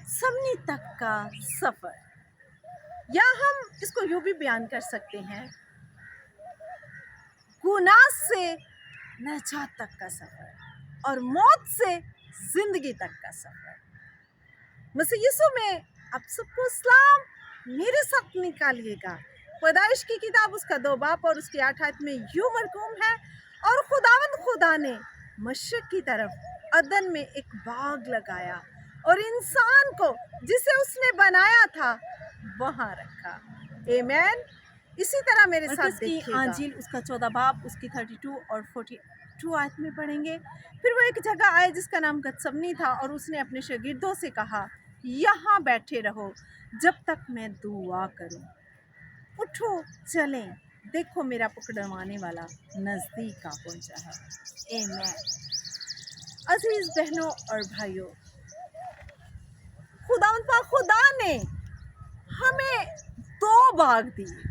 سمنی تک کا سفر، یا ہم اس کو یوں بھی بیان کر سکتے ہیں، گناہ سے نجات تک کا سفر اور موت سے زندگی تک کا سفر۔ مسیح یسوع میں آپ سب کو اسلام، میرے ساتھ نکالیے گا۔ پیدائش کی کتاب اس کا 2 باب اور اس کی 8 آیت میں یوں مرقوم ہے، اور خداوند خدا نے مشرق کی طرف عدن میں ایک باغ لگایا اور انسان کو جسے اس نے بنایا تھا وہاں رکھا۔ آمین۔ اسی طرح میرے ساتھ مرقس کی دیکھیے گا، انجیل اس کا 14 باب اس کی 32 اور 42 آیت میں پڑھیں گے۔ پھر وہ ایک جگہ آئے جس کا نام گتسمنی تھا، اور اس نے اپنے شاگردوں سے کہا، یہاں بیٹھے رہو جب تک میں دعا کروں۔ اٹھو چلیں، دیکھو میرا پکڑوانے والا نزدیک آ پہنچا ہے۔ آمین۔ عزیز بہنوں اور بھائیوں، خدا نے ہمیں 2 باغ دیے،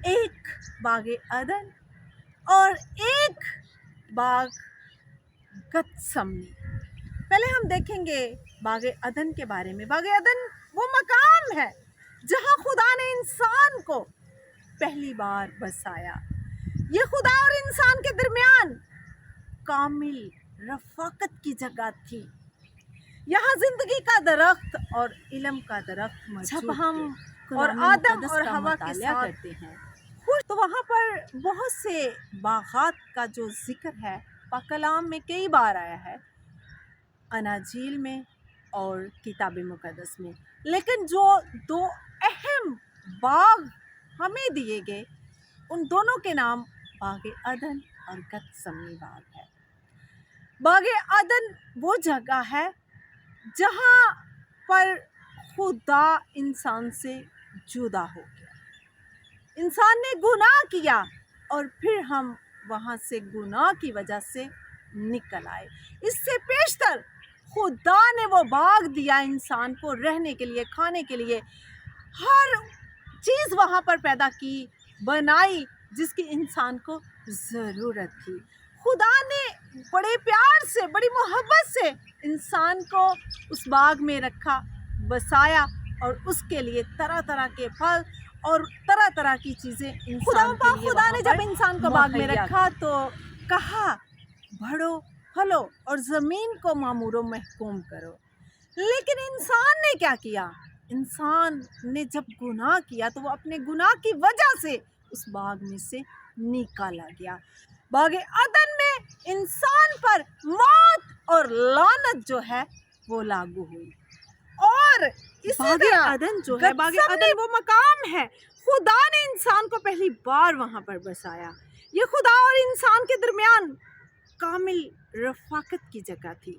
ایک باغ عدن اور ایک باغ گتسمنی۔ پہلے ہم دیکھیں گے باغ عدن کے بارے میں۔ باغ عدن وہ مقام ہے جہاں خدا نے انسان کو پہلی بار بسایا۔ یہ خدا اور انسان کے درمیان کامل رفاقت کی جگہ تھی۔ یہاں زندگی کا درخت اور علم کا درخت موجود جب ہم تھے، اور قرآن آدم مقدس اور کا حوا کے مطالعہ ساتھ کرتے ہیں تو وہاں پر بہت سے باغات کا جو ذکر ہے پاک کلام میں کئی بار آیا ہے، اناجیل میں اور کتاب مقدس میں۔ لیکن جو 2 اہم باغ ہمیں دیے گئے، ان دونوں کے نام باغ عدن اور گتسمنی باغ ہے۔ باغ عدن وہ جگہ ہے جہاں پر خدا انسان سے جدا ہو گیا۔ انسان نے گناہ کیا اور پھر ہم وہاں سے گناہ کی وجہ سے نکل آئے۔ اس سے پیشتر خدا نے وہ باغ دیا انسان کو رہنے کے لیے، کھانے کے لیے، ہر چیز وہاں پر پیدا کی، بنائی جس کی انسان کو ضرورت تھی۔ خدا نے بڑے پیار سے، بڑی محبت سے انسان کو اس باغ میں رکھا، بسایا، اور اس کے لیے طرح طرح کے پھل اور طرح طرح کی چیزیں انسان کے لیے خدا نے جب انسان کو باغ میں رکھا تو کہا، بڑھو پھلو اور زمین کو معمور و محکوم کرو۔ لیکن انسان نے کیا کیا؟ انسان نے جب گناہ کیا تو وہ اپنے گناہ کی وجہ سے اس باغ میں سے نکالا گیا۔ باغ عدن میں انسان پر موت اور لعنت جو ہے وہ لاگو ہوئی، اور اسی باغ طرح عدن جو ہے، باغ گتسمنی وہ مقام ہے، خدا نے انسان کو پہلی بار وہاں پر بسایا۔ یہ خدا اور انسان کے درمیان کامل رفاقت کی جگہ تھی۔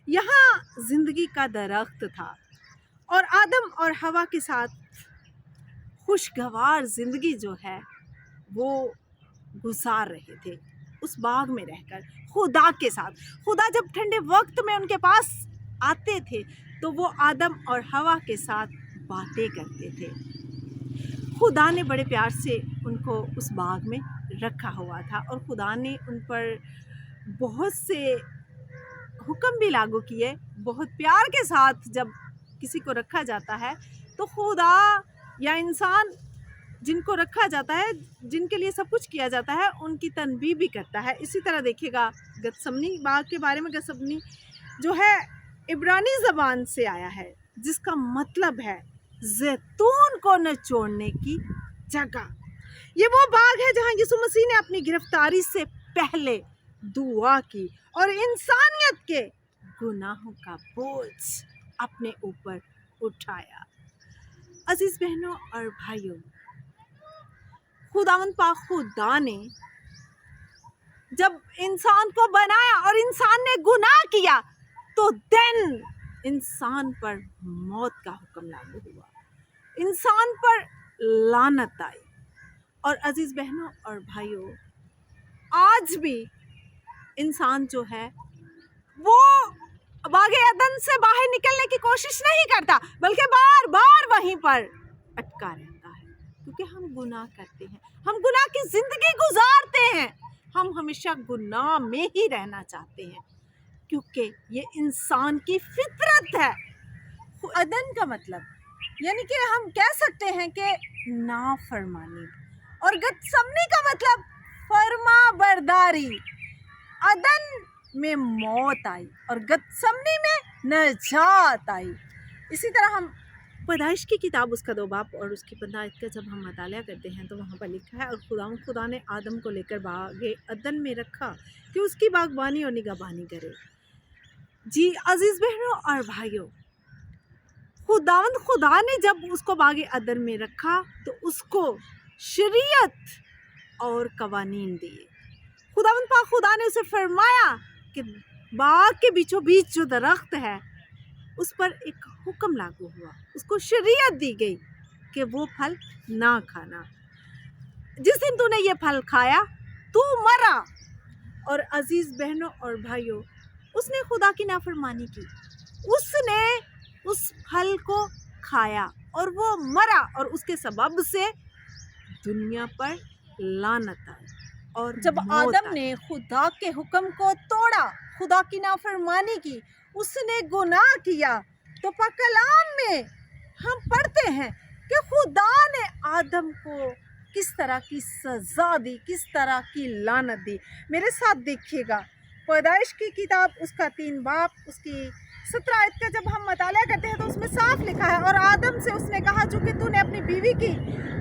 یہاں زندگی کا درخت تھا، اور آدم اور حوا کے ساتھ خوشگوار زندگی جو ہے وہ گزار رہے تھے اس باغ میں رہ کر خدا کے ساتھ۔ خدا جب ٹھنڈے وقت میں ان کے پاس آتے تھے تو وہ آدم اور حوا کے ساتھ باتیں کرتے تھے۔ خدا نے بڑے پیار سے ان کو اس باغ میں رکھا ہوا تھا، اور خدا نے ان پر بہت سے حکم بھی لاگو کیے۔ بہت پیار کے ساتھ جب کسی کو رکھا جاتا ہے تو خدا یا انسان جن کو رکھا جاتا ہے، جن کے لیے سب کچھ کیا جاتا ہے، ان کی تنبیہ بھی کرتا ہے۔ اسی طرح دیکھیے گا گتسمنی باغ کے بارے میں۔ گتسمنی جو ہے عبرانی زبان سے آیا ہے، جس کا مطلب ہے زیتون کو نچوڑنے کی جگہ۔ یہ وہ باغ ہے جہاں یسوع مسیح نے اپنی گرفتاری سے پہلے دعا کی اور انسانیت کے گناہوں کا بوجھ اپنے اوپر اٹھایا۔ عزیز بہنوں اور بھائیوں، خداوند پاک خدا نے جب انسان کو بنایا اور انسان نے گناہ کیا تو دن انسان پر موت کا حکم لاگو ہوا، انسان پر لعنت آئی۔ اور عزیز بہنوں اور بھائیوں، آج بھی انسان جو ہے وہ باغ عدن سے باہر نکلنے کی کوشش نہیں کرتا، بلکہ بار بار وہیں پر اٹکا رہتا ہے، کیونکہ ہم گناہ کرتے ہیں، ہم گناہ کی زندگی گزارتے ہیں، ہم ہمیشہ گناہ میں ہی رہنا چاہتے ہیں، کیونکہ یہ انسان کی فطرت ہے۔ अदन का मतलब यानी कि हम कह सकते हैं कि नाफरमानी, और गतसमनी का मतलब फर्मा बरदारी। अदन में मौत आई और गतसमनी में नजात आई। इसी तरह हम पैदाइश की किताब उसका 2 बाब और उसकी 15 आयत का जब हम मतालिया करते हैं तो वहाँ पर लिखा है, और खुदा ने आदम को लेकर बागे अदन में रखा कि उसकी बागबानी और निगहबानी करे। जी अजीज़ बहनों और भाइयों, खुदा ने जब उसको बागे अदन में रखा तो उसको शरीयत और कवानीन दिए। खुदा ने उसे फरमाया कि बाग के बीचों बीच जो दरख्त है उस पर एक हुक्म लागू हुआ, उसको शरीयत दी गई कि वो फल ना खाना। जिस दिन तूने ये फल खाया तू मरा। और अजीज़ बहनों और भाइयों, उसने खुदा की नाफरमानी की, उसने उस फल को खाया और वो मरा, और उसके सबब से दुनिया पर लानत आई और जब मौत आदम आई। ने खुदा के हुक्म को तोड़ा, खुदा की नाफरमानी की, उसने गुनाह किया, तो पाक कलाम में हम पढ़ते हैं कि खुदा ने आदम को किस तरह की सज़ा दी, किस तरह की लानत दी। मेरे साथ देखिएगा, पैदाइश की किताब उसका 3 बाब उसकी 17 आयत का जब हम मताला करते हैं तो उसमें साफ लिखा है, और आदम से उसने कहा, चूँकि तूने अपनी बीवी की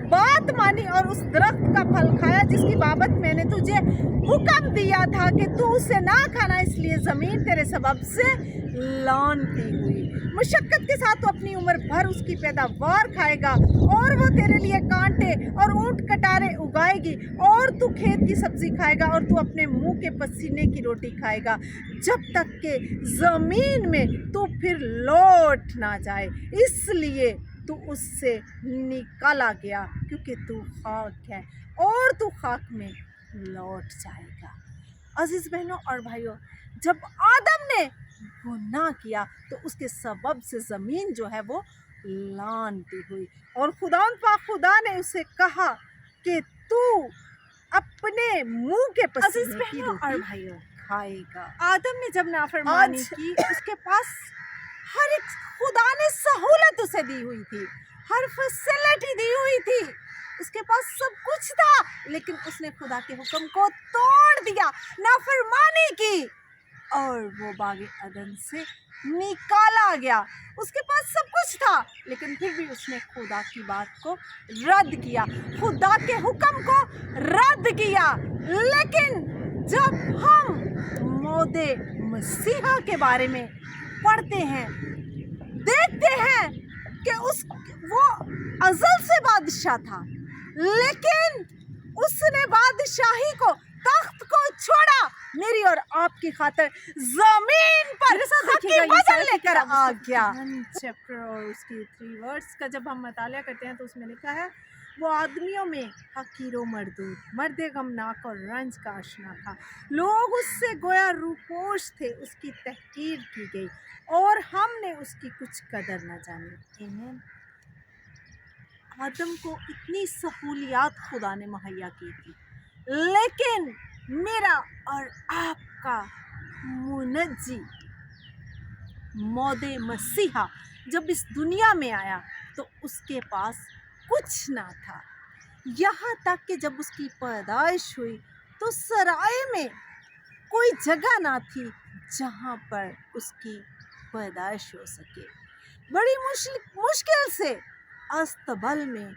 बात मानी और उस दरख्त का फल खाया जिसकी बाबत मैंने तुझे हुक्म दिया था कि तू उसे ना खाना, इसलिए ज़मीन तेरे सबब से लानती हुई। मुशक्क़त के साथ तू अपनी उम्र भर उसकी पैदावार खाएगा, और वो तेरे लिए कांटे और ऊँट कटारे उगाएगी, और तू खेत की सब्ज़ी खाएगा, और तू अपने मुंह के पसीने की रोटी खाएगा, जब तक कि ज़मीन में तू फिर लौट ना जाए। इसलिए तू उससे निकाला गया, क्योंकि तू खाक है और तू खाक में लौट जाएगा। अजीज़ बहनों और भाइयों, जब आदम ने गुनाह किया तो उसके सबब से ज़मीन जो है वो लानती हुई, और खुदा ने उसे कहा कि तू अपने मुंह के अजीज़ पसीने की बहनों और रोटी भाइयों, खाएगा। आदम ने जब नाफरमानी आज की, उसके पास हर एक खुदा ने सहूलत उसे दी हुई थी, हर फैसिलिटी दी हुई थी, उसके पास सब कुछ था, लेकिन उसने खुदा के हुक्म को तोड़ दिया, नाफरमानी की, और वो बागे अदन से निकाला गया। उसके पास सब कुछ था, लेकिन फिर भी उसने खुदा की बात को रद्द किया, खुदा के हुक्म को रद्द किया। लेकिन जब हम मौदे मसीहा के बारे में पढ़ते हैं, देखते हैं कि वो अज़ल से बादशाह था, लेकिन उसने बादशाही को, तख्त को छोड़ा, मेरी और आपकी खातिर ज़मीन पर हकी बदल लेकर आ गया। चैप्टर और उसकी 3 वर्ड्स का जब हम मतालिया करते हैं तो उसमें लिखा है, वो आदमियों में हकीर व मरदूद, मर्द गमनाक और रंज का आशना था, लोग उससे गोया रूपोश थे, उसकी तहकीर की गई और हमने उसकी कुछ कदर न जानी। आमीन। आदम को इतनी सहूलियात खुदा ने मुहैया की थी, लेकिन मेरा और आपका मुनज्जी मौदे मसीहा जब इस दुनिया में आया तो उसके पास कुछ ना था। यहाँ तक कि जब उसकी पैदाइश हुई तो सराय में कोई जगह ना थी जहाँ पर उसकी पैदाइश हो सके। बड़ी मुश्किल से अस्तबल में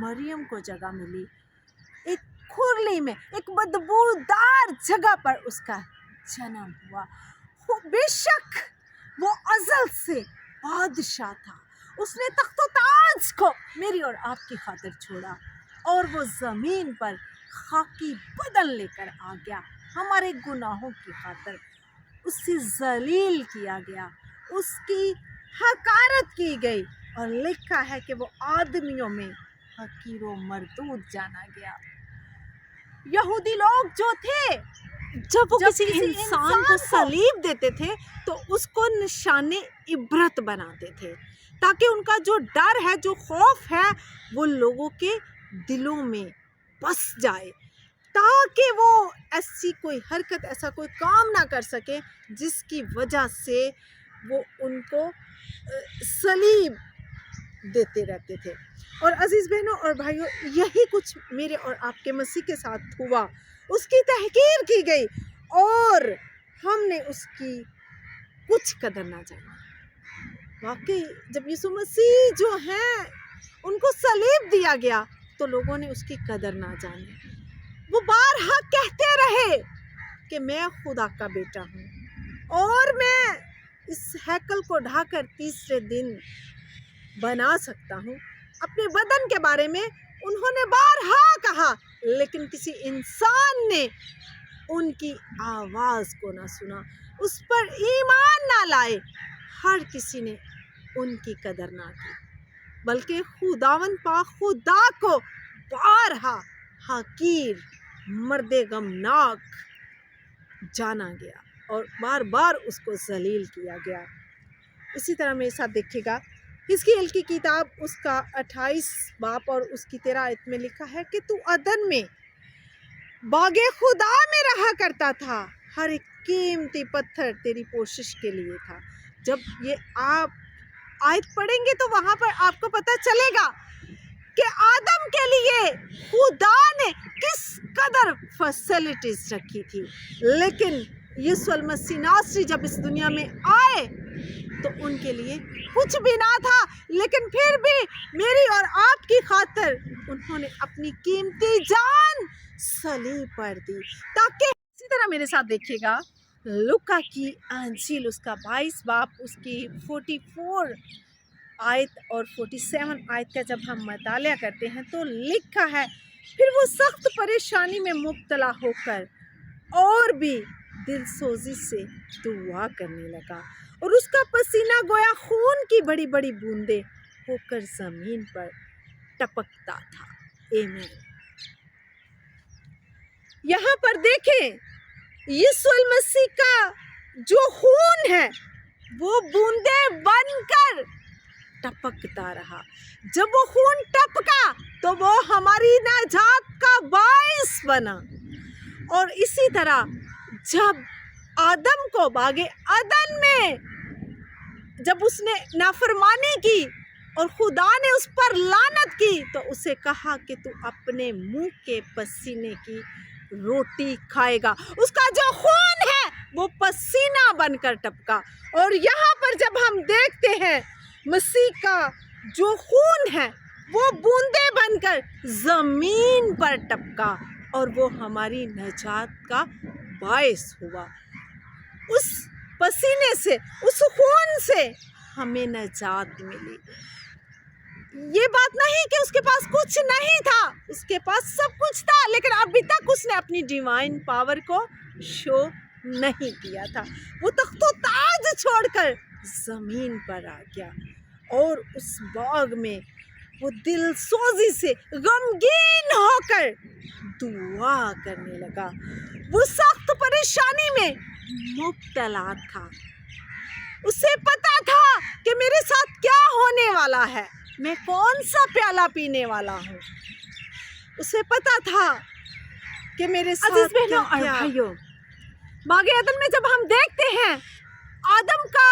मरियम को जगह मिली, एक खुरली में, एक बदबूदार जगह पर उसका जन्म हुआ। बेशक वो अज़ल से बादशाह था, उसने तख्तो ताज को मेरी और आपकी खातिर छोड़ा, और वो ज़मीन पर खाकी बदन लेकर आ गया, हमारे गुनाहों की खातिर उससे जलील किया गया, उसकी हकारत की गई, और लिखा है कि वो आदमियों में हकीर व मरदूद जाना गया। यहूदी लोग जो थे, जब वो किसी इंसान को सलीब देते थे तो उसको निशाने इबरत बनाते थे, ताकि उनका जो डर है, जो खौफ है, वो लोगों के दिलों में बस जाए, ताकि वो ऐसी कोई हरकत, ऐसा कोई काम ना कर सके जिसकी वजह से وہ ان کو सलीब देते रहते थे। और अजीज़ बहनों और भाइयों, यही कुछ मेरे और आपके मसीह के साथ हुआ। उसकी तहकीर की गई और हमने उसकी कुछ कदर ना जानी। वाकई जब यीशु मसीह जो हैं उनको सलीब दिया गया तो लोगों ने उसकी कदर ना जानी। वो बारहा कहते रहे कि मैं खुदा का बेटा हूँ और मैं इस हैकल को ढाकर तीसरे दिन बना सकता हूँ। अपने बदन के बारे में उन्होंने बारहा कहा, लेकिन किसी इंसान ने उनकी आवाज़ को ना सुना, उस पर ईमान ना लाए, हर किसी ने उनकी कदर ना की, बल्कि खुदावन पाक खुदा को बारहा हकीर मर्दे गमनाक जाना गया और बार बार उसको जलील किया गया। इसी तरह मेरे साथ देखिएगा, हिजकिय्याह की किताब उसका 28 बाप और उसकी 13 आयत में लिखा है कि तू अदन में बागे खुदा में रहा करता था, हर एक कीमती पत्थर तेरी पोशिश के लिए था। जब ये आप आयत पढ़ेंगे तो वहाँ पर आपको पता चलेगा कि आदम के लिए खुदा ने किस कदर फैसिलिटीज रखी थी। लेकिन यीशु मसीह नासरी जब इस दुनिया में आए तो उनके लिए कुछ भी ना था, लेकिन फिर भी मेरी और आपकी खातिर उन्होंने अपनी कीमती जान सलीब पर दी ताकि। इसी तरह मेरे साथ देखिएगा, लूका की अंजील उसका 22 बाप उसकी 44 आयत और 47 आयत का जब हम मतालिया करते हैं तो लिखा है, फिर वो सख्त परेशानी में मुब्तला होकर और भी दिलसोजी से दुआ करने लगा और उसका पसीना गोया खून की बड़ी बड़ी बूंदें होकर ज़मीन पर टपकता था। आमीन। यहाँ पर देखें, यीशु मसीह का जो खून है वो बूंदें बनकर टपकता रहा। जब वो खून टपका तो वो हमारी नाजात का बाइस बना। और इसी तरह जब आदम को बागे अदन में जब उसने नाफरमानी की और खुदा ने उस पर लानत की तो उसे कहा कि तू अपने मुंह के पसीने की रोटी खाएगा। उसका जो खून है वो पसीना बनकर टपका। और यहाँ पर जब हम देखते हैं मसीह का जो खून है वो बूंदे बनकर ज़मीन पर टपका और वो हमारी नजात का बायस हुआ। उस पसीने से, उस खून से हमें नजात मिली। ये बात नहीं कि उसके पास कुछ नहीं था, उसके पास सब कुछ था, लेकिन अभी तक उसने अपनी डिवाइन पावर को शो नहीं किया था। वो तख्तो ताज छोड़कर ज़मीन पर आ गया और उस बाग में वो दिलसोजी से गमगीन होकर दुआ करने लगा। वो सख्त परेशानी में मुब्तला था। उसे पता था कि मेरे साथ क्या होने वाला है, मैं कौन सा प्याला पीने वाला हूँ। उसे पता था कि मेरे साथ क्या और क्या। भाइयों, बागे अदन में जब हम देखते हैं आदम का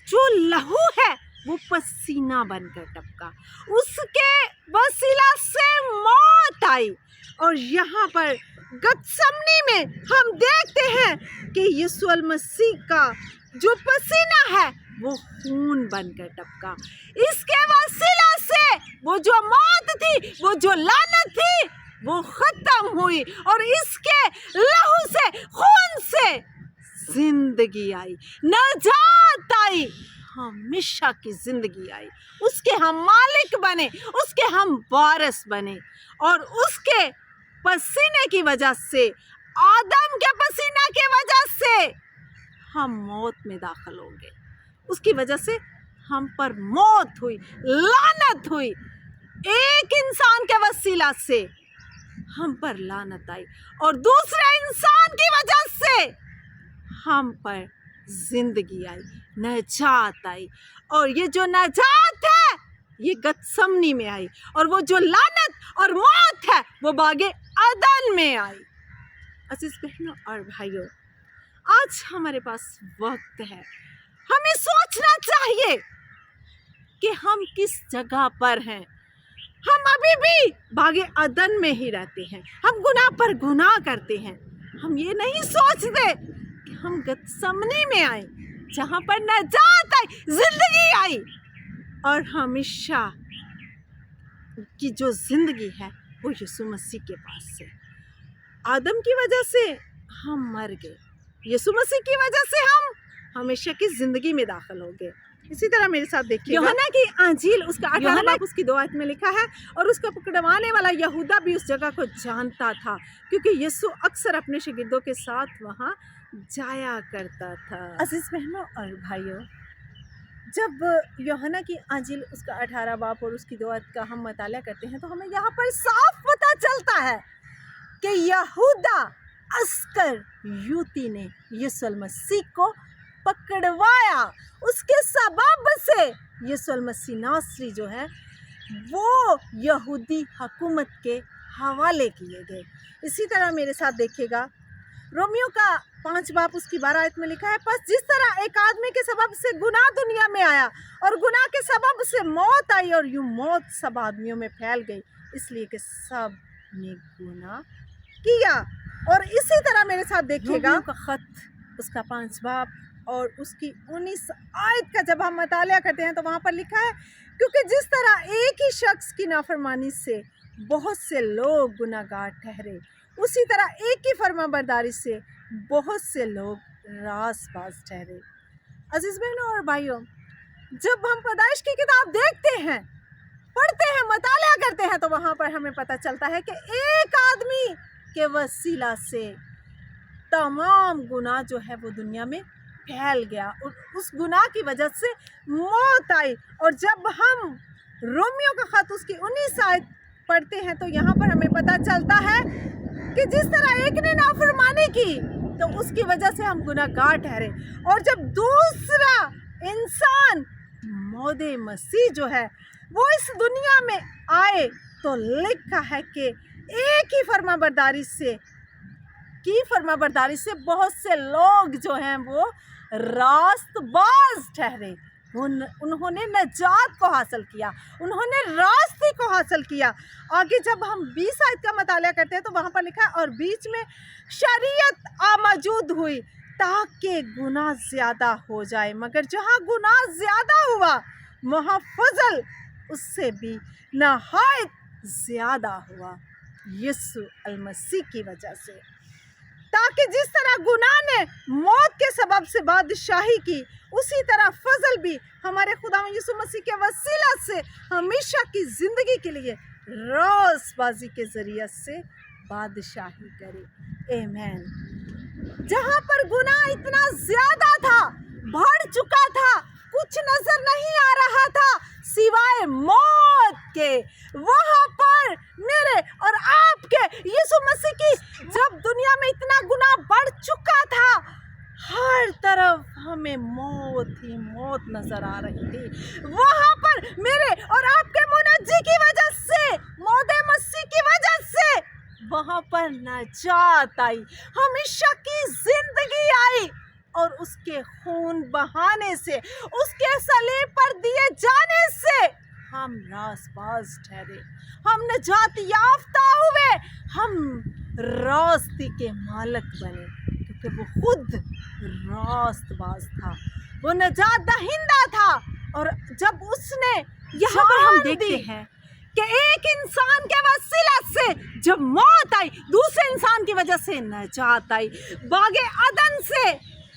जो लहू है वो पसीना बनकर टपका, उसके वसीला से मौत आई। और यहाँ पर गतसमनी में हम देखते हैं कि यीशु मसीह का जो पसीना है वो खून बनकर टपका। इसके वसीला से वो जो मौत थी, वो जो लानत थी, वो खत्म हुई और इसके लहू से, खून से जिंदगी आई, नजात आई, हमेशा की जिंदगी आई। उसके हम मालिक बने, उसके हम वारिस बने और उसके पसीने की वजह से, आदम के पसीने की वजह से हम मौत में दाखिल होंगे। उसकी वजह से हम पर मौत हुई, लानत हुई। एक इंसान के वसीला से हम पर लानत आई और दूसरे इंसान की वजह से हम पर जिंदगी आई, नजात आई। और ये जो नजात है ये गतसमनी में आई और वो जो लानत और मौत है वो बागे अदन में आई। अजीज बहनों और भाइयों, आज हमारे पास वक्त है, हमें सोचना चाहिए कि हम किस जगह पर हैं। हम अभी भी बागे अदन में ही रहते हैं, हम गुनाह पर गुनाह करते हैं। हम ये नहीं सोचते कि हम गतसमनी में आए, जहाँ पर नजात आई, जिंदगी आई, और हमेशा की जो जिंदगी है वो यीशु मसीह के पास से। आदम की वजह से हम मर गए, यीशु मसीह की वजह से हम हमेशा की जिंदगी में दाखिल हो गए। इसी तरह मेरे साथ देखिए यूहन्ना की अंजील उसका 18 बाब उसकी 2 आयत में लिखा है, और उसका पकड़वाने वाला यहूदा भी उस जगह को जानता था, क्योंकि यीशु अक्सर अपने शागिर्दों के साथ वहाँ जाया करता था। अजीज बहनों और भाइयों, जब यूहन्ना की अंजील उसका 18 बाब और उसकी 2 आयत का हम मताला करते हैं तो हमें यहाँ पर साफ पता चलता है कि यहूदा अस्कर यूती ने यीशु मसीह को पकड़वाया। उसके सबब से यीशु मसीह नासरी जो है वो यहूदी हुकूमत के हवाले किए गए। इसी तरह मेरे साथ देखिएगा, रोमियो का 5 बाब उसकी 12 आयत में लिखा है, बस जिस तरह एक आदमी के सबब से गुनाह दुनिया में आया और गुनाह के सबब से मौत आई, और यूं मौत सब आदमियों में फैल गई, इसलिए कि सब ने गुनाह किया। और इसी तरह मेरे साथ देखिएगा का खत उसका 5 बाब और उसकी 19 आयत का जब हम मताला करते हैं तो वहाँ पर लिखा है, क्योंकि जिस तरह एक ही शख्स की नाफरमानी से बहुत से लोग गुनाहगार ठहरे, उसी तरह एक ही फर्माबरदारी से बहुत से लोग रासबाज ठहरे। अजीज बहनों और भाइयों, जब हम पैदाइश की किताब देखते हैं, पढ़ते हैं, मताला करते हैं, तो वहाँ पर हमें पता चलता है कि एक आदमी के वसीला से तमाम गुनाह जो है वो दुनिया में फैल गया, और उस गुनाह की वजह से मौत आई। और जब हम रोमियो का खत उसकी 19 आयत पढ़ते हैं तो यहाँ पर हमें पता चलता है कि जिस तरह एक ने नाफरमानी की तो उसकी वजह से हम गुनाहगार ठहरे, और जब दूसरा इंसान मौदे मसीह जो है वो इस दुनिया में आए तो लिखा है कि एक ही फर्माबरदारी से बहुत से लोग जो हैं वो रास्तबाज ठहरे। उन्होंने नजात को हासिल किया, उन्होंने रास्ते को हासिल किया। आगे जब हम 20 आयत का मताला करते हैं तो वहाँ पर लिखा है, और बीच में शरीयत मौजूद हुई ताकि गुनाह ज़्यादा हो जाए, मगर जहाँ गुनाह ज़्यादा हुआ वहाँ फजल उससे भी नहायत ज़्यादा हुआ, यीशु मसीह की वजह से। ताकि जिस तरह गुनाह ने मौत के सबब से बादशाही की, उसी तरह फजल भी हमारे खुदा यीशु मसीह के वसीला से हमेशा की ज़िंदगी के लिए रासबाजी के ज़रिए से बादशाही करे। आमीन। जहाँ पर गुनाह इतना ज़्यादा था, बढ़ चुका था, कुछ नज़र नहीं आ रहा था सिवाय मौत के, वहाँ पर मेरे और आपके यीशु मसीह की जब दुनिया में इतना गुनाह बढ़ चुका था, हर तरफ हमें मौत ही मौत नजर आ रही थी। वहाँ पर मेरे और आपके मुनज्जी की वजह से, मौदे मसीह की वजह से वहाँ पर नजात आई, हमेशा की जिंदगी आई, और उसके खून बहाने से, उसके सलीब पर दिए जाने से हम रासबाज ठहरे, हम नजात याफ्ता हुए, हम रास्ते के मालिक बने, क्योंकि वो खुद रास्तबाज था, वो नजात दहिंदा था। और जब उसने यहाँ पर हम देखते हैं कि एक इंसान के वसीला से जब मौत आई, दूसरे इंसान की वजह से नजात आई। बागे अदन से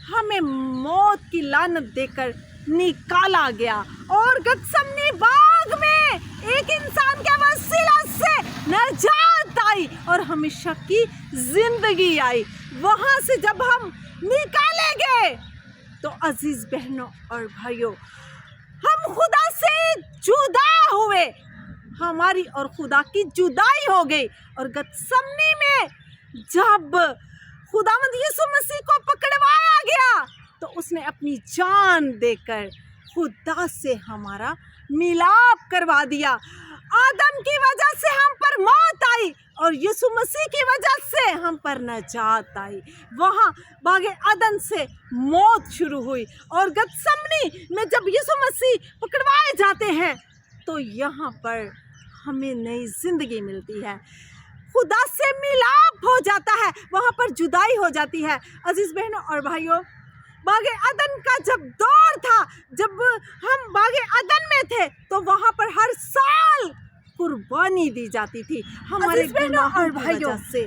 हमें मौत की लानत देकर निकाला गया, और गतसमनी बाग में एक इंसान के वसीला से नजात आई और हमेशा की जिंदगी आई। वहाँ से जब हम निकाले गए तो अजीज बहनों और भाइयों, हम खुदा से जुदा हुए, हमारी और खुदा की जुदाई हो गई। और गतसमनी में जब खुदावंद यीशु मसीह को पकड़वाया गया तो उसने अपनी जान देकर खुदा से हमारा मिलाप करवा दिया। आदम की वजह से हम पर मौत आई और यीशु मसीह की वजह से हम पर नजात आई। वहाँ बागे अदन से मौत शुरू हुई और गतसमनी में जब यीशु मसीह पकड़वाए जाते हैं तो यहाँ पर हमें नई जिंदगी मिलती है, खुदा से मिलाप हो जाता है, वहाँ पर जुदाई हो जाती है। अजीज बहनों और भाइयों, बागे अदन का जब दौर था, जब हम बागे अदन में थे तो वहाँ पर हर साल कुर्बानी दी जाती थी हमारे गुनाहों की वजह से।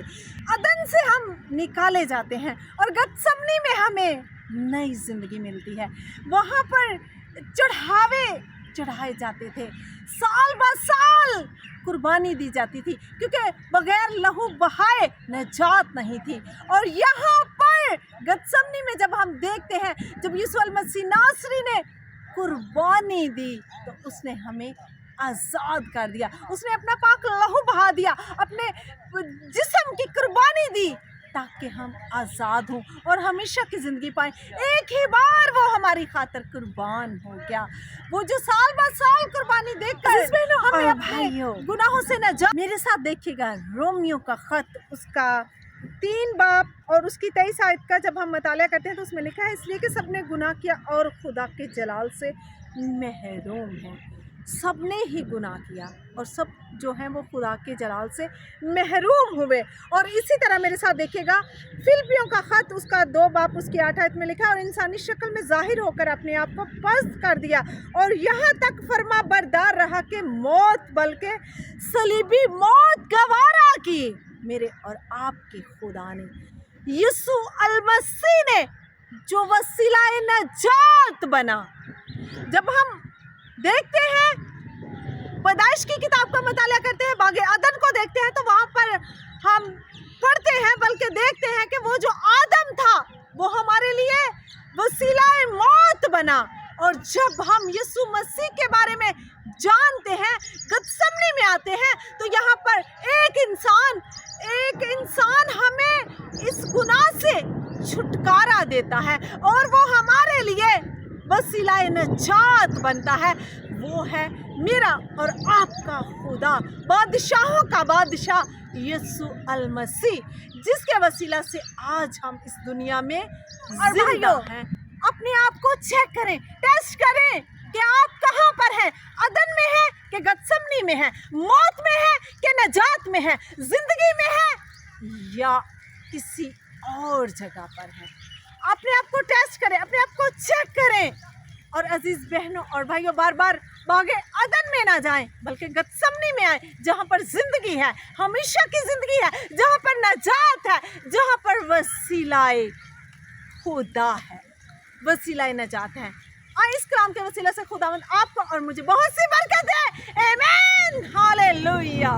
अदन से हम निकाले जाते हैं और गतसमनी में हमें नई जिंदगी मिलती है। वहाँ पर चढ़ावे चढ़ाए जाते थे, साल ब साल कुर्बानी दी जाती थी, क्योंकि बगैर लहू बहाए निजात नहीं थी। और यहाँ पर गतसमनी में जब हम देखते हैं, जब यीशु मसीह नासरी ने कुर्बानी दी तो उसने हमें आज़ाद कर दिया, उसने अपना पाक लहू बहा दिया, अपने जिस्म की कुर्बानी दी ताकि हम आज़ाद हों और हमेशा की ज़िंदगी पाएं। एक ही बार वो हमारी खातिर कुर्बान हो गया। वो जो साल बाद साल कुर्बानी देखकर हमें अपने गुनाहों से नजात। मेरे साथ देखिएगा रोमियो का ख़त, उसका 3 बाब और उसकी 23 आयत का जब हम मताला करते हैं तो उसमें लिखा है, इसलिए कि सबने गुनाह किया और खुदा के जलाल से महरूम हैं। सबने ही गुनाह किया और सब जो हैं वो खुदा के जलाल से महरूम हुए। और इसी तरह मेरे साथ देखिएगा फिलिपियों का ख़त, उसका 2 बाब उसकी 8 आयत में लिखा है, और इंसानी शक्ल में ज़ाहिर होकर अपने आप को पस्त कर दिया और यहाँ तक फरमा बरदार रहा कि मौत बल्कि सलीबी मौत गवारा की। मेरे और आपके खुदा ने, यीशु अलमसीह ने, जो वसीलाए नजात बना। जब हम देखते हैं, पैदाइश की किताब का मताला करते हैं, बागे अदन को देखते हैं, तो वहाँ पर हम पढ़ते हैं बल्कि देखते हैं कि वो जो आदम था वो हमारे लिए वसीलाए मौत बना। और जब हम यीशु मसीह के बारे में जानते हैं, गतसमनी में आते हैं, तो यहाँ पर एक इंसान हमें इस गुनाह से छुटकारा देता है और वो हमारे लिए वसीलाए नजात बनता है। वो है मेरा और आपका खुदा, बादशाहों का बादशाह यीशु अलमसीह, जिसके वसीला से आज हम इस दुनिया में जिंदा हैं। अपने आप को चेक करें, टेस्ट करें कि आप कहाँ पर हैं, अदन में हैं कि गतसमनी में हैं, मौत में हैं कि नजात में हैं, जिंदगी में हैं या किसी और जगह पर हैं। अपने आप को टेस्ट करें, अपने आप को चेक करें। और अजीज बहनों और भाइयों, बार बार बागे अदन में ना जाएं बल्कि गतसमनी में आए, जहाँ पर जिंदगी है, हमेशा की जिंदगी है, जहाँ पर नजात है, जहाँ पर वसीलाए खुदा है, वसीलाए नजात है। इस कलाम के वसीला से खुदावंद आपको और मुझे बहुत सी बरकत है। आमीन, हालेलुया।